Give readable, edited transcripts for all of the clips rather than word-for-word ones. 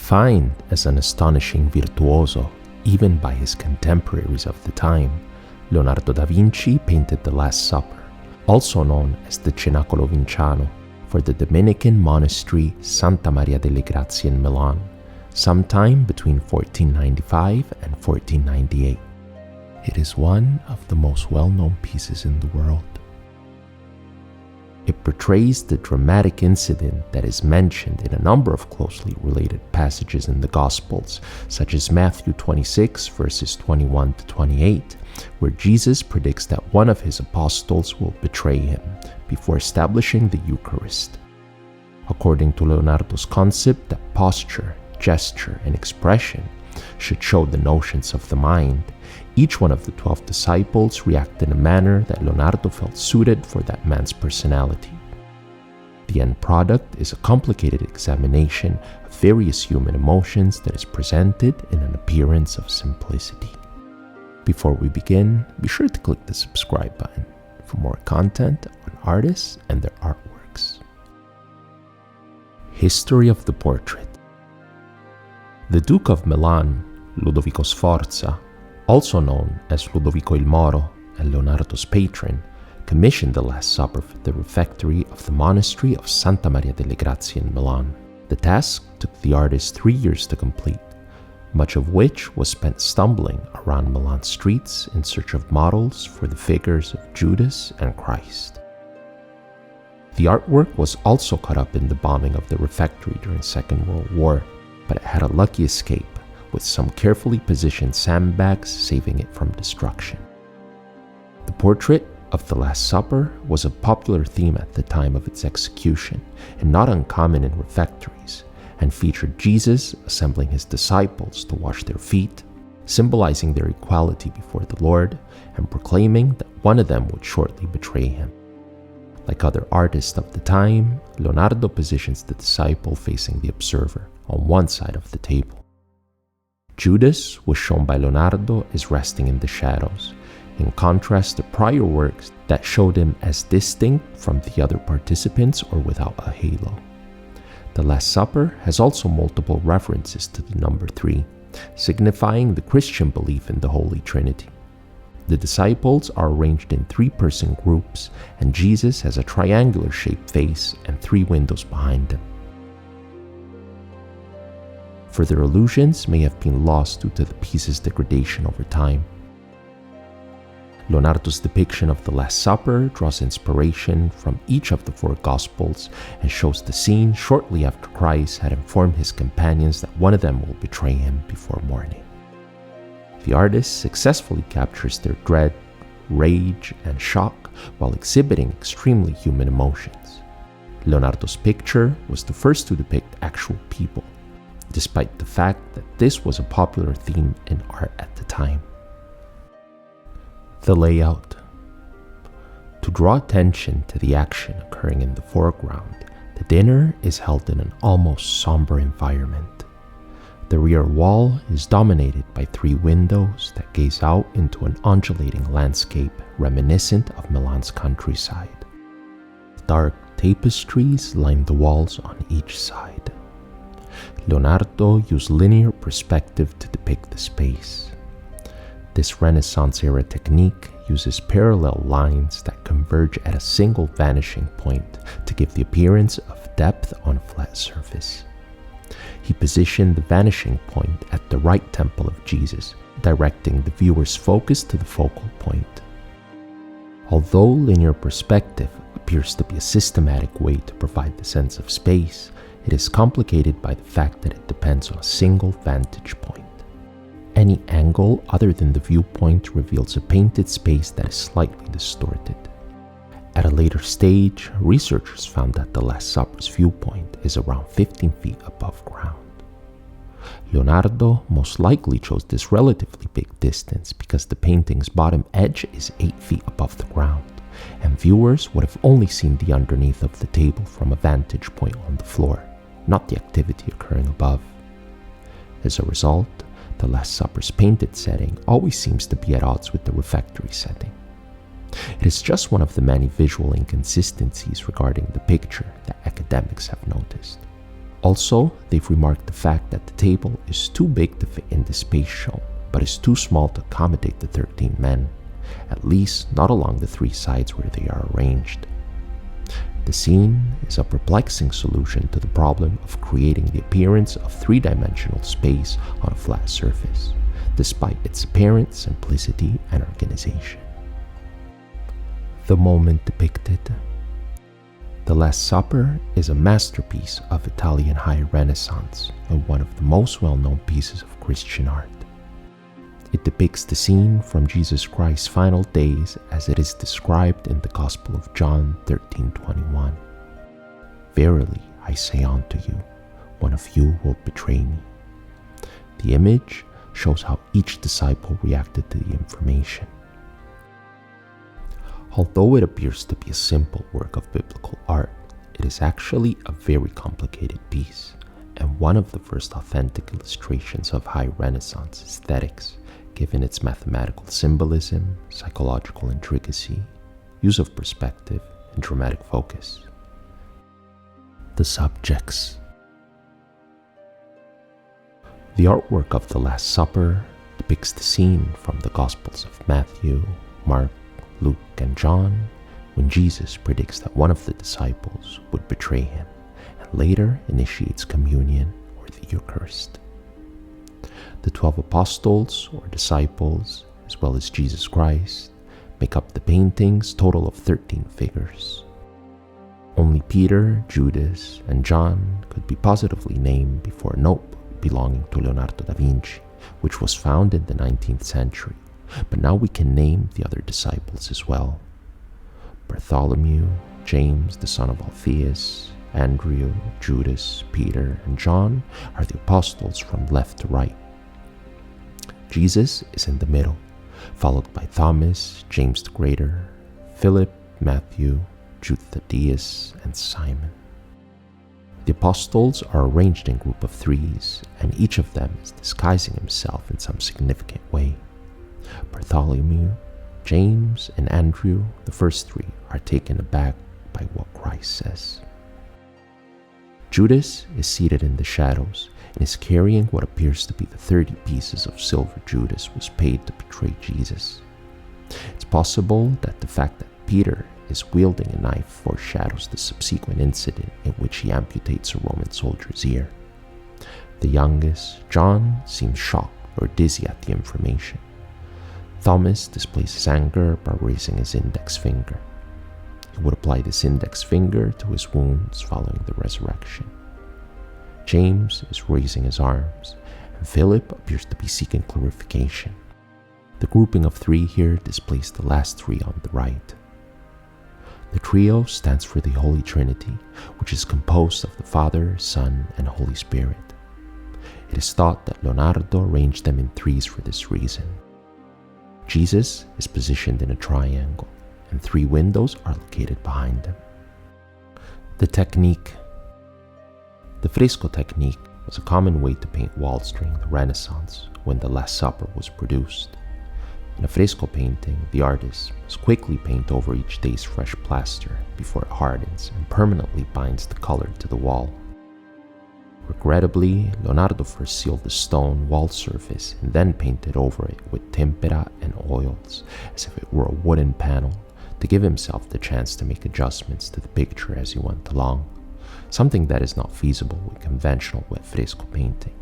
Defined as an astonishing virtuoso, even by his contemporaries of the time, Leonardo da Vinci painted the Last Supper, also known as the Cenacolo Vinciano, for the Dominican monastery Santa Maria delle Grazie in Milan, sometime between 1495 and 1498. It is one of the most well-known pieces in the world. It portrays the dramatic incident that is mentioned in a number of closely related passages in the Gospels, such as Matthew 26 verses 21 to 28, where Jesus predicts that one of his apostles will betray him before establishing the Eucharist. According to Leonardo's concept that posture, gesture, and expression should show the notions of the mind, each one of the 12 disciples reacted in a manner that Leonardo felt suited for that man's personality. The end product is a complicated examination of various human emotions that is presented in an appearance of simplicity. Before we begin, be sure to click the subscribe button for more content on artists and their artworks. History of the portrait. The Duke of Milan, Ludovico Sforza, also known as Ludovico il Moro and Leonardo's patron, commissioned the Last Supper for the refectory of the monastery of Santa Maria delle Grazie in Milan. The task took the artist 3 years to complete, much of which was spent stumbling around Milan streets in search of models for the figures of Judas and Christ. The artwork was also caught up in the bombing of the refectory during the Second World War, but it had a lucky escape, with some carefully positioned sandbags saving it from destruction. The portrait of the Last Supper was a popular theme at the time of its execution, and not uncommon in refectories, and featured Jesus assembling his disciples to wash their feet, symbolizing their equality before the Lord, and proclaiming that one of them would shortly betray him. Like other artists of the time, Leonardo positions the disciple facing the observer on one side of the table. Judas was shown by Leonardo as resting in the shadows, in contrast to prior works that showed him as distinct from the other participants or without a halo. The Last Supper has also multiple references to the number 3, signifying the Christian belief in the Holy Trinity. The disciples are arranged in 3-person groups, and Jesus has a triangular-shaped face and 3 windows behind him. Further allusions may have been lost due to the piece's degradation over time. Leonardo's depiction of the Last Supper draws inspiration from each of the 4 Gospels and shows the scene shortly after Christ had informed his companions that one of them will betray him before morning. The artist successfully captures their dread, rage, and shock while exhibiting extremely human emotions. Leonardo's picture was the first to depict actual people, despite the fact that this was a popular theme in art at the time. The layout. To draw attention to the action occurring in the foreground, the dinner is held in an almost somber environment. The rear wall is dominated by 3 windows that gaze out into an undulating landscape reminiscent of Milan's countryside. Dark tapestries line the walls on each side. Leonardo used linear perspective to depict the space. This Renaissance-era technique uses parallel lines that converge at a single vanishing point to give the appearance of depth on a flat surface. He positioned the vanishing point at the right temple of Jesus, directing the viewer's focus to the focal point. Although linear perspective appears to be a systematic way to provide the sense of space, it is complicated by the fact that it depends on a single vantage point. Any angle other than the viewpoint reveals a painted space that is slightly distorted. At a later stage, researchers found that the Last Supper's viewpoint is around 15 feet above ground. Leonardo most likely chose this relatively big distance because the painting's bottom edge is 8 feet above the ground, and viewers would have only seen the underneath of the table from a vantage point on the floor, not the activity occurring above. As a result, the Last Supper's painted setting always seems to be at odds with the refectory setting. It is just one of the many visual inconsistencies regarding the picture that academics have noticed. Also, they've remarked the fact that the table is too big to fit in the space shown, but is too small to accommodate the 13 men, at least not along the three sides where they are arranged. The scene is a perplexing solution to the problem of creating the appearance of three-dimensional space on a flat surface, despite its apparent simplicity and organization. The moment depicted. The Last Supper is a masterpiece of Italian High Renaissance and one of the most well-known pieces of Christian art. It depicts the scene from Jesus Christ's final days as it is described in the Gospel of John 13:21. "Verily, I say unto you, one of you will betray me." The image shows how each disciple reacted to the information. Although it appears to be a simple work of biblical art, it is actually a very complicated piece and one of the first authentic illustrations of High Renaissance aesthetics, given its mathematical symbolism, psychological intricacy, use of perspective, and dramatic focus. The subjects. The artwork of the Last Supper depicts the scene from the Gospels of Matthew, Mark, Luke, and John when Jesus predicts that one of the disciples would betray him and later initiates communion or the Eucharist. The 12 apostles or disciples, as well as Jesus Christ, make up the painting's total of 13 figures. Only Peter, Judas, and John could be positively named before a notebook belonging to Leonardo Da Vinci, which was found in the 19th century, but now we can name the other disciples as well. Bartholomew, James, the son of Alphaeus, Andrew, Judas, Peter, and John are the apostles from left to right. Jesus is in the middle, followed by Thomas, James the Greater, Philip, Matthew, Jude Thaddeus, and Simon. The apostles are arranged in group of threes, and each of them is disguising himself in some significant way. Bartholomew, James, and Andrew, the first three, are taken aback by what Christ says. Judas is seated in the shadows and is carrying what appears to be the 30 pieces of silver Judas was paid to betray Jesus. It's possible that the fact that Peter is wielding a knife foreshadows the subsequent incident in which he amputates a Roman soldier's ear. The youngest, John, seems shocked or dizzy at the information. Thomas displays his anger by raising his index finger. He would apply this index finger to his wounds following the resurrection. James is raising his arms, and Philip appears to be seeking clarification. The grouping of three here displays the last three on the right. The trio stands for the Holy Trinity, which is composed of the Father, Son, and Holy Spirit. It is thought that Leonardo arranged them in threes for this reason. Jesus is positioned in a triangle, and three windows are located behind him. The technique. The fresco technique was a common way to paint walls during the Renaissance when the Last Supper was produced. In a fresco painting, the artist must quickly paint over each day's fresh plaster before it hardens and permanently binds the color to the wall. Regrettably, Leonardo first sealed the stone wall surface and then painted over it with tempera and oils as if it were a wooden panel to give himself the chance to make adjustments to the picture as he went along, something that is not feasible with conventional wet fresco painting.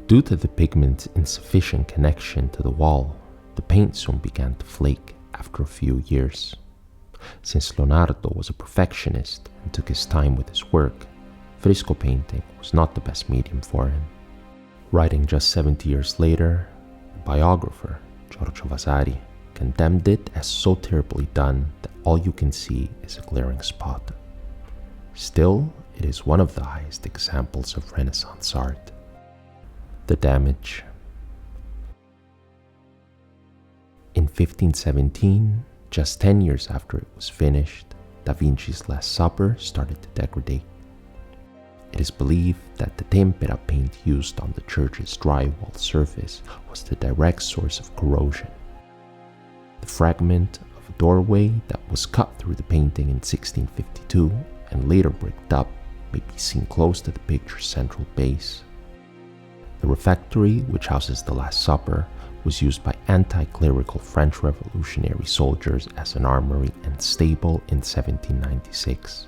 Due to the pigment's insufficient connection to the wall, the paint soon began to flake after a few years. Since Leonardo was a perfectionist and took his time with his work, fresco painting was not the best medium for him. Writing just 70 years later, the biographer, Giorgio Vasari, condemned it as so terribly done that all you can see is a glaring spot. Still, it is one of the highest examples of Renaissance art. The damage. In 1517, just 10 years after it was finished, Da Vinci's Last Supper started to degrade. It is believed that the tempera paint used on the church's drywall surface was the direct source of corrosion. The fragment of a doorway that was cut through the painting in 1652 and later bricked up may be seen close to the picture's central base. The refectory, which houses the Last Supper, was used by anti-clerical French revolutionary soldiers as an armory and stable in 1796.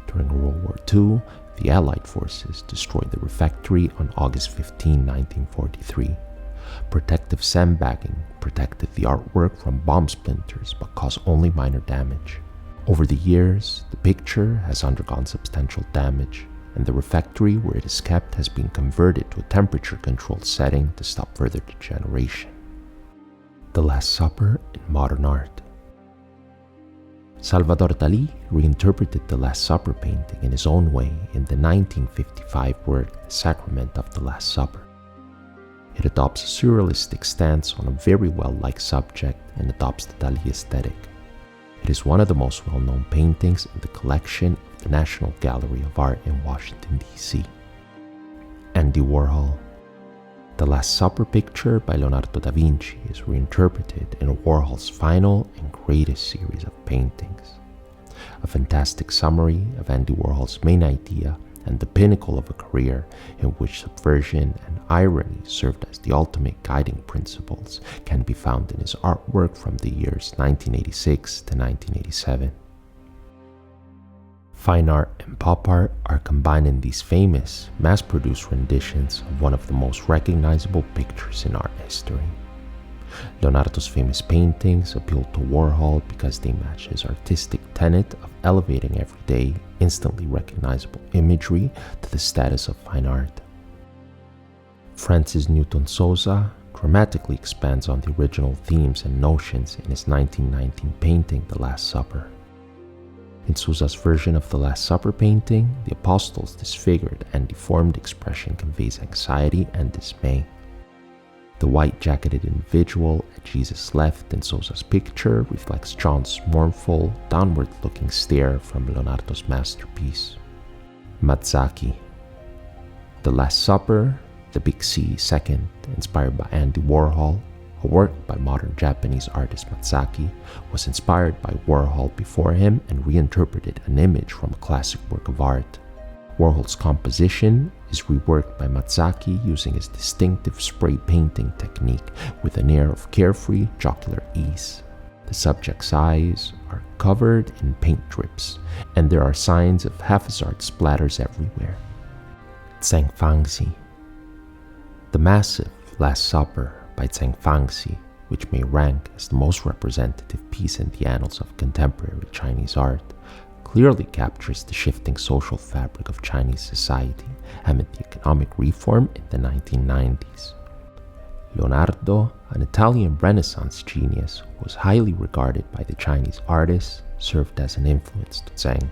During World War II, the Allied forces destroyed the refectory on August 15, 1943. Protective sandbagging protected the artwork from bomb splinters but caused only minor damage. Over the years, the picture has undergone substantial damage, and the refectory where it is kept has been converted to a temperature-controlled setting to stop further degeneration. The Last Supper in modern art. Salvador Dalí reinterpreted the Last Supper painting in his own way in the 1955 work The Sacrament of the Last Supper. It adopts a surrealistic stance on a very well-liked subject and adopts the Dalí aesthetic. It is one of the most well-known paintings in the collection of the National Gallery of Art in Washington, D.C. Andy Warhol. The Last Supper picture by Leonardo Da Vinci is reinterpreted in Warhol's final and greatest series of paintings. A fantastic summary of Andy Warhol's main idea and the pinnacle of a career in which subversion and irony served as the ultimate guiding principles can be found in his artwork from the years 1986 to 1987. Fine art and pop art are combined in these famous, mass-produced renditions of one of the most recognizable pictures in art history. Leonardo's famous paintings appealed to Warhol because they match his artistic tenet of elevating everyday, instantly recognizable imagery to the status of fine art. Francis Newton Souza dramatically expands on the original themes and notions in his 1919 painting The Last Supper. In Souza's version of the Last Supper painting, the apostle's disfigured and deformed expression conveys anxiety and dismay. The white-jacketed individual at Jesus' left in Souza's picture reflects John's mournful, downward-looking stare from Leonardo's masterpiece. Matsaki. The Last Supper, the Big C Second, inspired by Andy Warhol, a work by modern Japanese artist Matsaki, was inspired by Warhol before him and reinterpreted an image from a classic work of art. Warhol's composition is reworked by Matsaki using his distinctive spray painting technique with an air of carefree, jocular ease. The subject's eyes are covered in paint drips, and there are signs of haphazard splatters everywhere. Zhang Fangxi. The massive Last Supper by Zhang Fangxi, which may rank as the most representative piece in the annals of contemporary Chinese art, clearly captures the shifting social fabric of Chinese society amid the economic reform in the 1990s. Leonardo, an Italian Renaissance genius who was highly regarded by the Chinese artists, served as an influence to Zhang.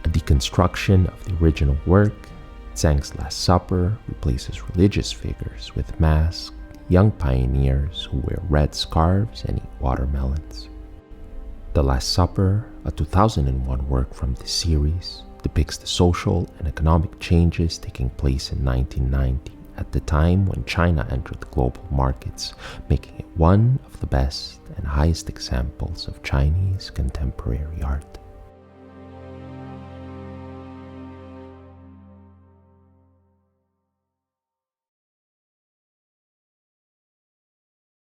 A deconstruction of the original work, Zhang's Last Supper replaces religious figures with masked, young pioneers who wear red scarves and eat watermelons. The Last Supper, a 2001 work from this series, depicts the social and economic changes taking place in 1990, at the time when China entered the global markets, making it one of the best and highest examples of Chinese contemporary art.